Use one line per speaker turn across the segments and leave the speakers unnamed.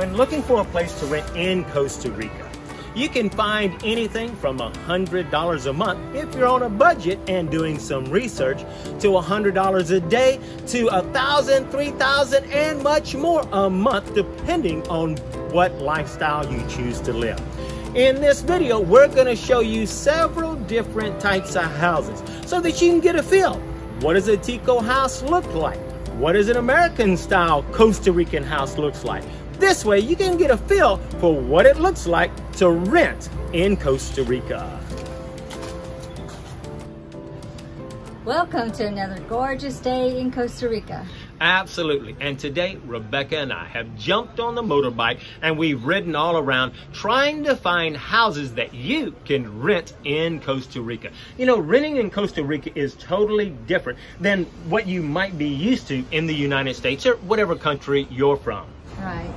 When looking for a place to rent in Costa Rica, you can find anything from $100 a month if you're on a budget and doing some research, to $100 a day, to $1,000, $3,000, and much more a month, depending on what lifestyle you choose to live. In this video, we're going to show you several different types of houses so that you can get a feel. What does a Tico house look like? What does an American style Costa Rican house looks like? This way you can get a feel for what it looks like to rent in Costa Rica.
Welcome to another gorgeous day in Costa Rica.
Absolutely. And today, Rebecca and I have jumped on the motorbike and we've ridden all around trying to find houses that you can rent in Costa Rica. You know, renting in Costa Rica is totally different than what you might be used to in the United States or whatever country you're from.
Right.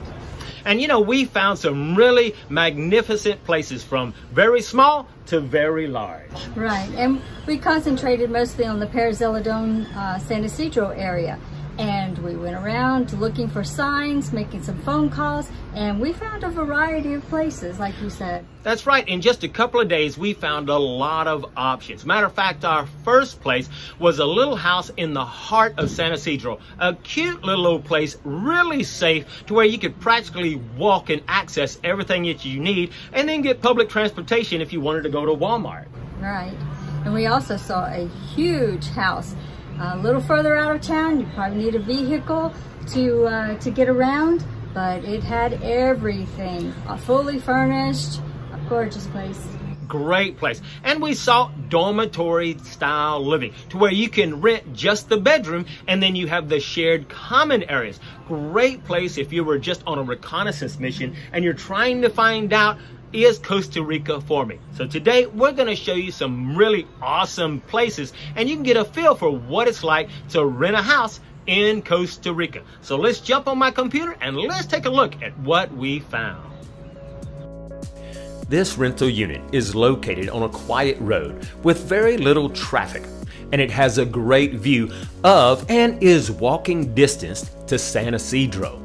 And you know, we found some really magnificent places from very small to very large.
Right, and we concentrated mostly on the Perezeladon, San Isidro area. And we went around looking for signs, making some phone calls, and we found a variety of places, like you said.
That's right. In just a couple of days, we found a lot of options. Matter of fact, our first place was a little house in the heart of San Isidro. A cute little old place, really safe, to where you could practically walk and access everything that you need, and then get public transportation if you wanted to go to Walmart.
Right. And we also saw a huge house a little further out of town. You probably need a vehicle to get around, but it had everything. Fully furnished, a gorgeous place.
Great place. And we saw dormitory style living, to where you can rent just the bedroom and then you have the shared common areas. Great place if you were just on a reconnaissance mission and you're trying to find out, is Costa Rica for me? So today we're going to show you some really awesome places and you can get a feel for what it's like to rent a house in Costa Rica. So let's jump on my computer and let's take a look at what we found. This rental unit is located on a quiet road with very little traffic, and it has a great view of and is walking distance to San Isidro.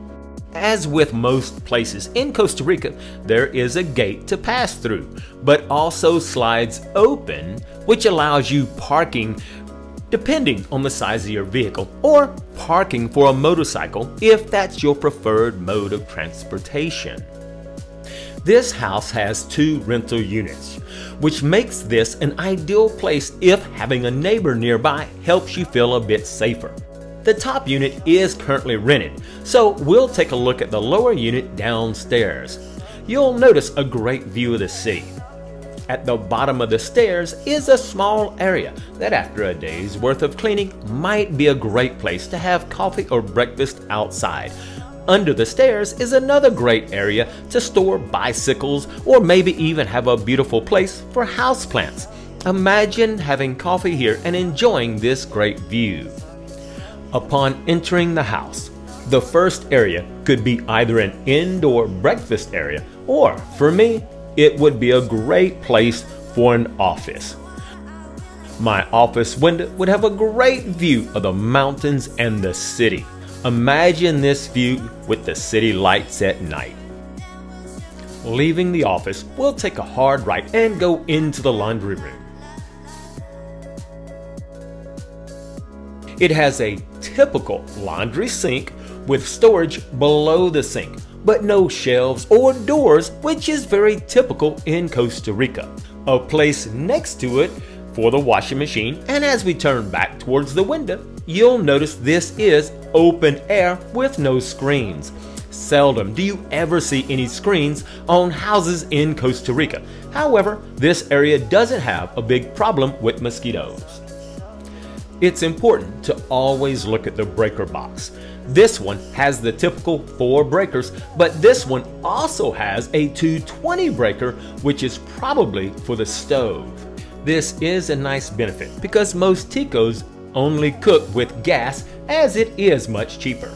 As with most places in Costa Rica, there is a gate to pass through, but also slides open, which allows you parking depending on the size of your vehicle, or parking for a motorcycle if that's your preferred mode of transportation. This house has 2 rental units, which makes this an ideal place if having a neighbor nearby helps you feel a bit safer. The top unit is currently rented, so we'll take a look at the lower unit downstairs. You'll notice a great view of the city. At the bottom of the stairs is a small area that after a day's worth of cleaning might be a great place to have coffee or breakfast outside. Under the stairs is another great area to store bicycles or maybe even have a beautiful place for houseplants. Imagine having coffee here and enjoying this great view. Upon entering the house, the first area could be either an indoor breakfast area, or for me, it would be a great place for an office. My office window would have a great view of the mountains and the city. Imagine this view with the city lights at night. Leaving the office, we'll take a hard right and go into the laundry room. It has a typical laundry sink with storage below the sink, but no shelves or doors, which is very typical in Costa Rica. A place next to it for the washing machine, and as we turn back towards the window, you'll notice this is open air with no screens. Seldom do you ever see any screens on houses in Costa Rica. However, this area doesn't have a big problem with mosquitoes. It's important to always look at the breaker box. This one has the typical 4 breakers, but this one also has a 220 breaker, which is probably for the stove. This is a nice benefit because most Ticos only cook with gas, as it is much cheaper.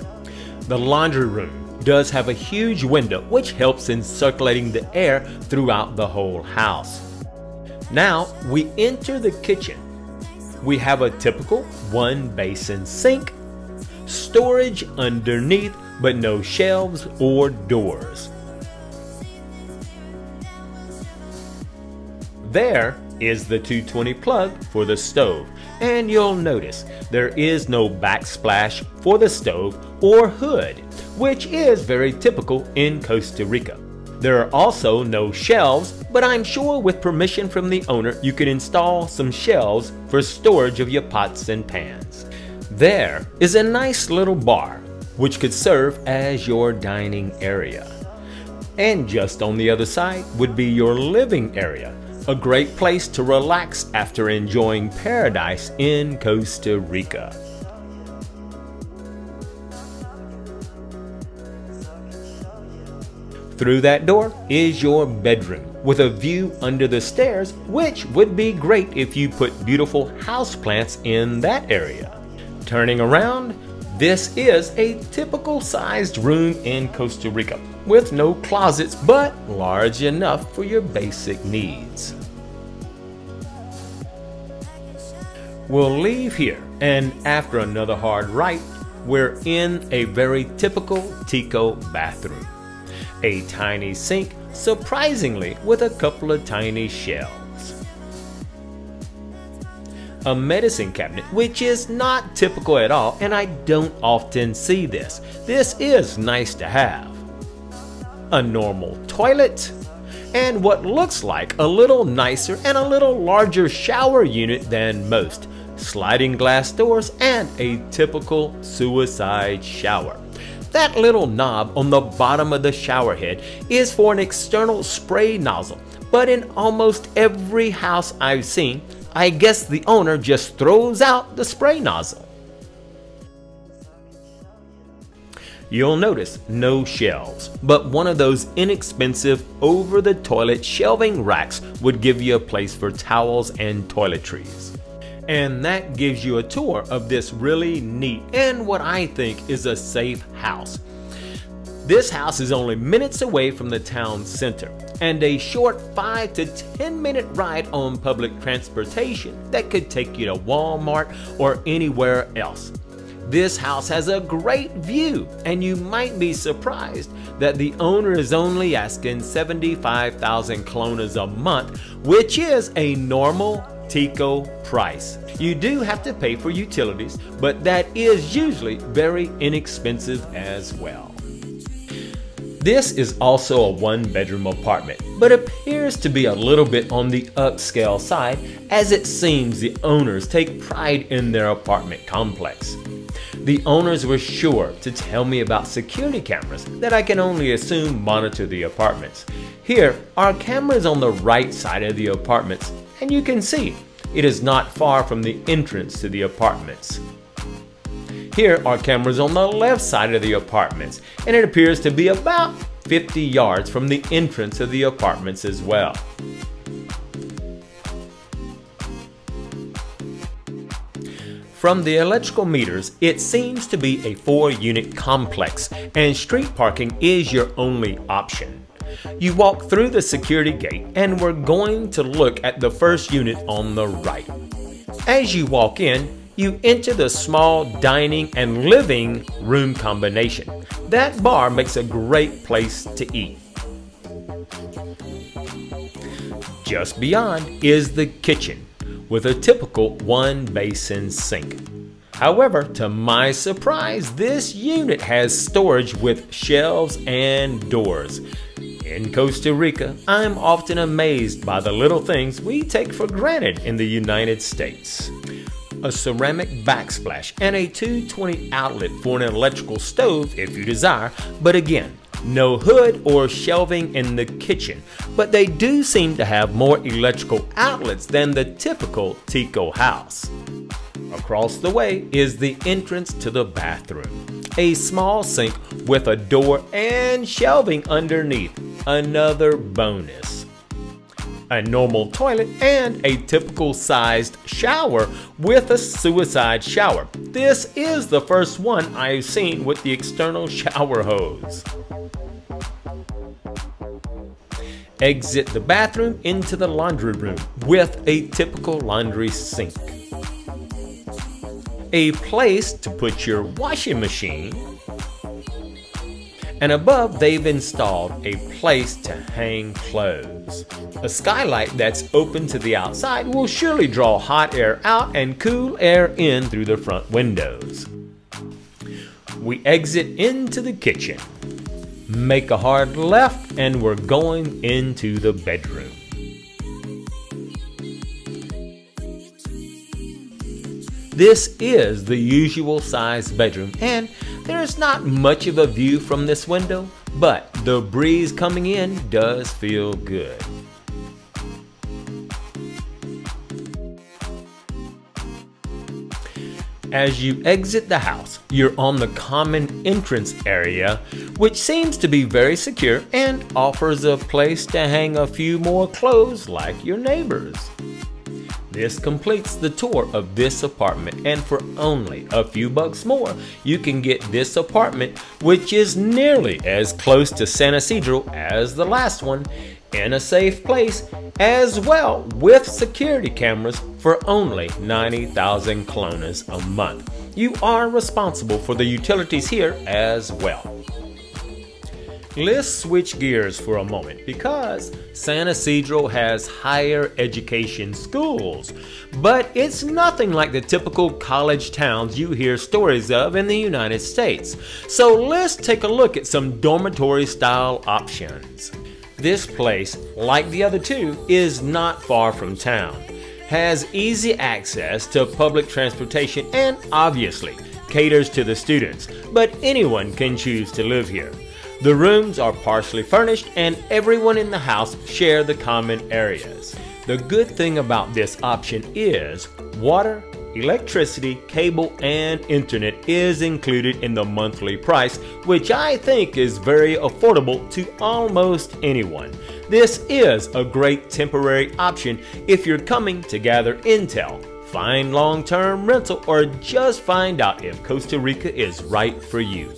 The laundry room does have a huge window which helps in circulating the air throughout the whole house. Now we enter the kitchen. We have a typical 1 basin sink, storage underneath, but no shelves or doors. There is the 220 plug for the stove, and you'll notice there is no backsplash for the stove or hood, which is very typical in Costa Rica. There are also no shelves, but I'm sure with permission from the owner you can install some shelves for storage of your pots and pans. There is a nice little bar, which could serve as your dining area. And just on the other side would be your living area, a great place to relax after enjoying paradise in Costa Rica. Through that door is your bedroom with a view under the stairs, which would be great if you put beautiful houseplants in that area. Turning around, this is a typical sized room in Costa Rica with no closets, but large enough for your basic needs. We'll leave here, and after another hard right, we're in a very typical Tico bathroom. A tiny sink, surprisingly, with a couple of tiny shelves. A medicine cabinet, which is not typical at all, and I don't often see this. This is nice to have. A normal toilet, and what looks like a little nicer and a little larger shower unit than most. Sliding glass doors and a typical suicide shower. That little knob on the bottom of the shower head is for an external spray nozzle, but in almost every house I've seen, I guess the owner just throws out the spray nozzle. You'll notice no shelves, but one of those inexpensive over-the-toilet shelving racks would give you a place for towels and toiletries. And that gives you a tour of this really neat and what I think is a safe house. This house is only minutes away from the town center and a short 5 to 10 minute ride on public transportation that could take you to Walmart or anywhere else. This house has a great view, and you might be surprised that the owner is only asking 75,000 colones a month, which is a normal Tico price. You do have to pay for utilities, but that is usually very inexpensive as well. This is also a one-bedroom apartment, but appears to be a little bit on the upscale side, as it seems the owners take pride in their apartment complex. The owners were sure to tell me about security cameras that I can only assume monitor the apartments. Here are cameras on the right side of the apartments, and you can see it is not far from the entrance to the apartments. Here are cameras on the left side of the apartments, and it appears to be about 50 yards from the entrance of the apartments as well. From the electrical meters, it seems to be a 4-unit complex, and street parking is your only option. You walk through the security gate, and we're going to look at the first unit on the right. As you walk in, you enter the small dining and living room combination. That bar makes a great place to eat. Just beyond is the kitchen, with a typical one-basin sink. However, to my surprise, this unit has storage with shelves and doors. In Costa Rica, I'm often amazed by the little things we take for granted in the United States. A ceramic backsplash and a 220 outlet for an electrical stove if you desire, but again, no hood or shelving in the kitchen, but they do seem to have more electrical outlets than the typical Tico house. Across the way is the entrance to the bathroom. A small sink with a door and shelving underneath, another bonus. A normal toilet and a typical sized shower with a suicide shower. This is the first one I've seen with the external shower hose. Exit the bathroom into the laundry room with a typical laundry sink. a place to put your washing machine, and above they've installed a place to hang clothes. A skylight that's open to the outside will surely draw hot air out and cool air in through the front windows. We exit into the kitchen, make a hard left, and we're going into the bedroom. This is the usual size bedroom, and there's not much of a view from this window, but the breeze coming in does feel good. As you exit the house, you're on the common entrance area, which seems to be very secure and offers a place to hang a few more clothes like your neighbors. This completes the tour of this apartment, and for only a few bucks more, you can get this apartment, which is nearly as close to San Isidro as the last one, in a safe place, as well with security cameras for only 90,000 colones a month. You are responsible for the utilities here as well. Let's switch gears for a moment because San Isidro has higher education schools, but it's nothing like the typical college towns you hear stories of in the United States. So let's take a look at some dormitory style options. This place, like the other two, is not far from town, has easy access to public transportation, and obviously caters to the students, but anyone can choose to live here. The rooms are partially furnished and everyone in the house share the common areas. The good thing about this option is water, electricity, cable, and internet is included in the monthly price, which I think is very affordable to almost anyone. This is a great temporary option if you're coming to gather intel, find long-term rental, or just find out if Costa Rica is right for you.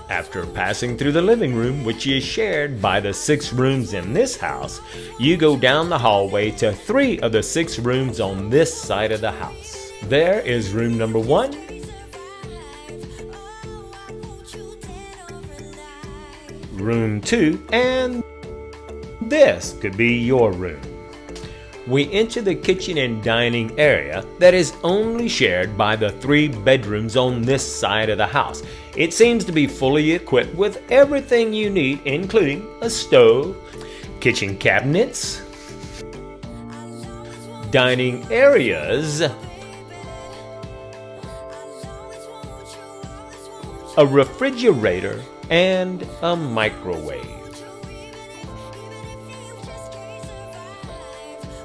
After passing through the living room, which is shared by the 6 rooms in this house, you go down the hallway to 3 of the 6 rooms on this side of the house. There is room number 1, room 2, and this could be your room. We enter the kitchen and dining area that is only shared by the 3 bedrooms on this side of the house. It seems to be fully equipped with everything you need, including a stove, kitchen cabinets, dining areas, a refrigerator, and a microwave.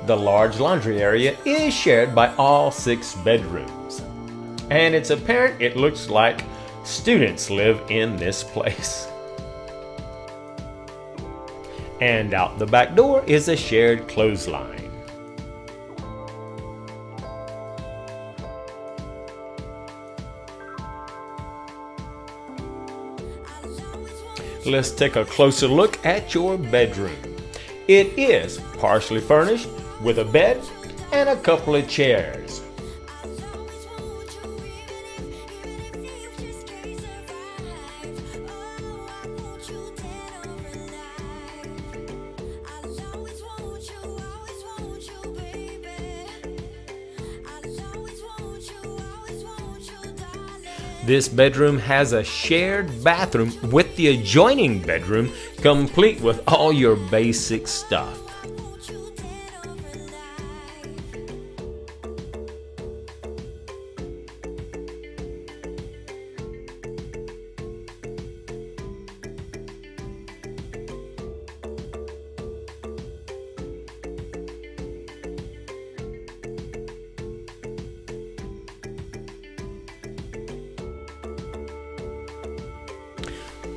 The large laundry area is shared by all 6 bedrooms. And it's apparent it looks like students live in this place. And out the back door is a shared clothesline. Let's take a closer look at your bedroom. It is partially furnished with a bed and a couple of chairs. This bedroom has a shared bathroom with the adjoining bedroom, complete with all your basic stuff.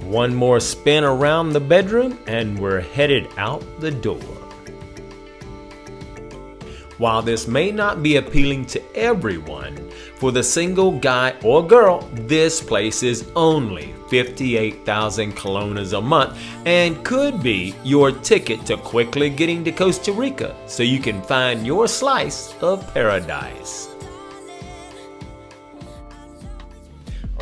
One more spin around the bedroom and we're headed out the door. While this may not be appealing to everyone, for the single guy or girl, this place is only 58,000 colones a month and could be your ticket to quickly getting to Costa Rica so you can find your slice of paradise.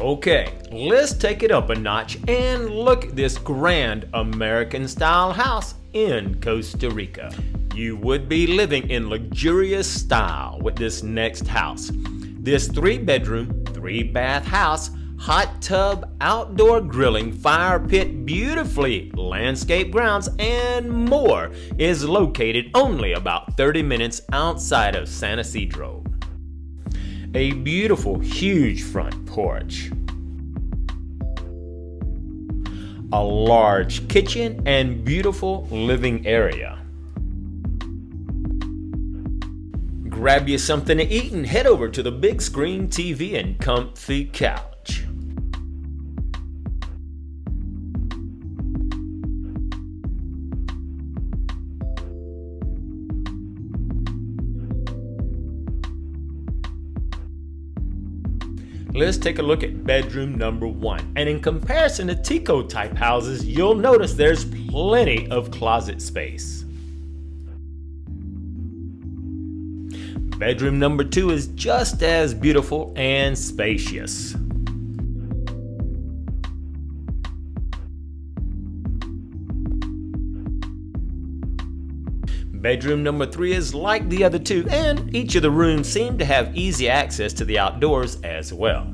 Okay, let's take it up a notch and look at this grand American-style house in Costa Rica. You would be living in luxurious style with this next house. This 3-bedroom, 3-bath house, hot tub, outdoor grilling, fire pit, beautifully landscaped grounds, and more is located only about 30 minutes outside of San Isidro. A beautiful, huge front porch, a large kitchen, and beautiful living area. Grab you something to eat and head over to the big screen TV and comfy couch. Let's take a look at bedroom number 1. And in comparison to Tico type houses, you'll notice there's plenty of closet space. Bedroom number 2 is just as beautiful and spacious. Bedroom number 3 is like the other two, and each of the rooms seem to have easy access to the outdoors as well.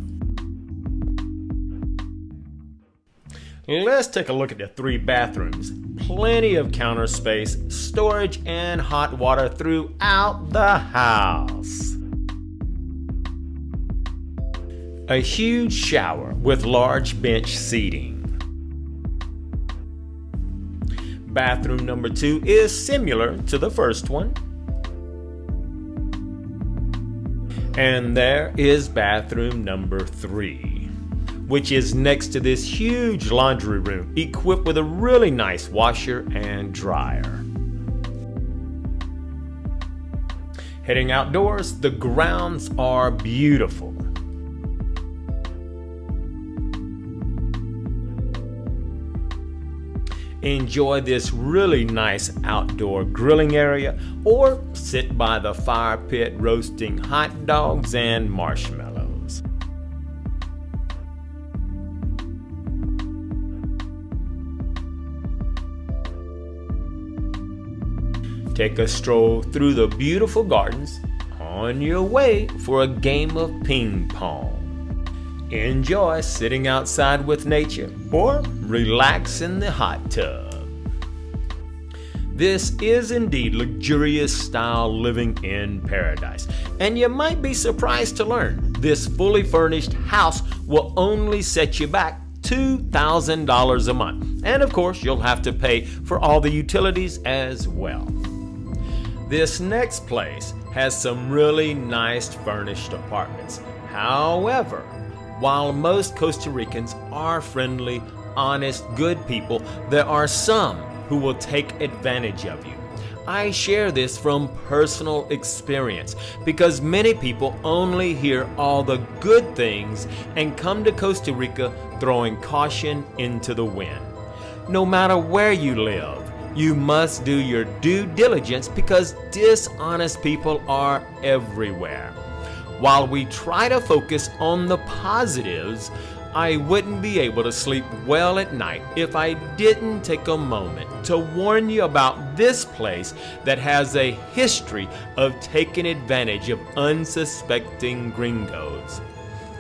Let's take a look at the 3 bathrooms. Plenty of counter space, storage, and hot water throughout the house. A huge shower with large bench seating. Bathroom number 2 is similar to the first one. And there is bathroom number 3, which is next to this huge laundry room equipped with a really nice washer and dryer. Heading outdoors, the grounds are beautiful. Enjoy this really nice outdoor grilling area, or sit by the fire pit roasting hot dogs and marshmallows. Take a stroll through the beautiful gardens on your way for a game of ping pong. Enjoy sitting outside with nature or relax in the hot tub. This is indeed luxurious style living in paradise. And you might be surprised to learn this fully furnished house will only set you back $2,000 a month. And of course, you'll have to pay for all the utilities as well. This next place has some really nice furnished apartments. However, while most Costa Ricans are friendly, honest, good people, there are some who will take advantage of you. I share this from personal experience because many people only hear all the good things and come to Costa Rica throwing caution into the wind. No matter where you live, you must do your due diligence because dishonest people are everywhere. While we try to focus on the positives, I wouldn't be able to sleep well at night if I didn't take a moment to warn you about this place that has a history of taking advantage of unsuspecting gringos.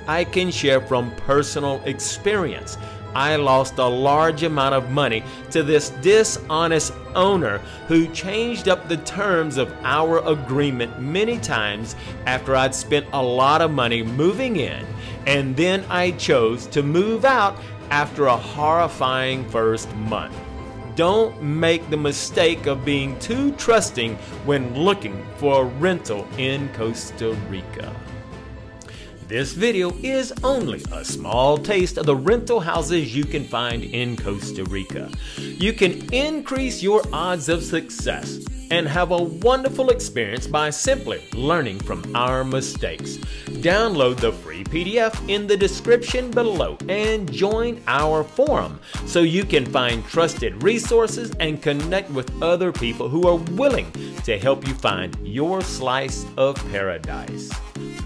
I can share from personal experience. I lost a large amount of money to this dishonest owner who changed up the terms of our agreement many times after I'd spent a lot of money moving in, and then I chose to move out after a horrifying first month. Don't make the mistake of being too trusting when looking for a rental in Costa Rica. This video is only a small taste of the rental houses you can find in Costa Rica. You can increase your odds of success and have a wonderful experience by simply learning from our mistakes. Download the free PDF in the description below and join our forum so you can find trusted resources and connect with other people who are willing to help you find your slice of paradise.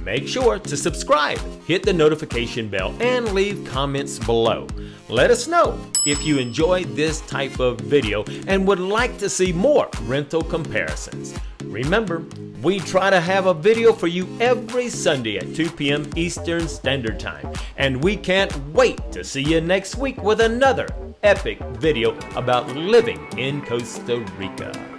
Make sure to subscribe, hit the notification bell, and leave comments below. Let us know if you enjoy this type of video and would like to see more rental comparisons. Remember, we try to have a video for you every Sunday at 2 p.m. Eastern Standard Time, and we can't wait to see you next week with another epic video about living in Costa Rica.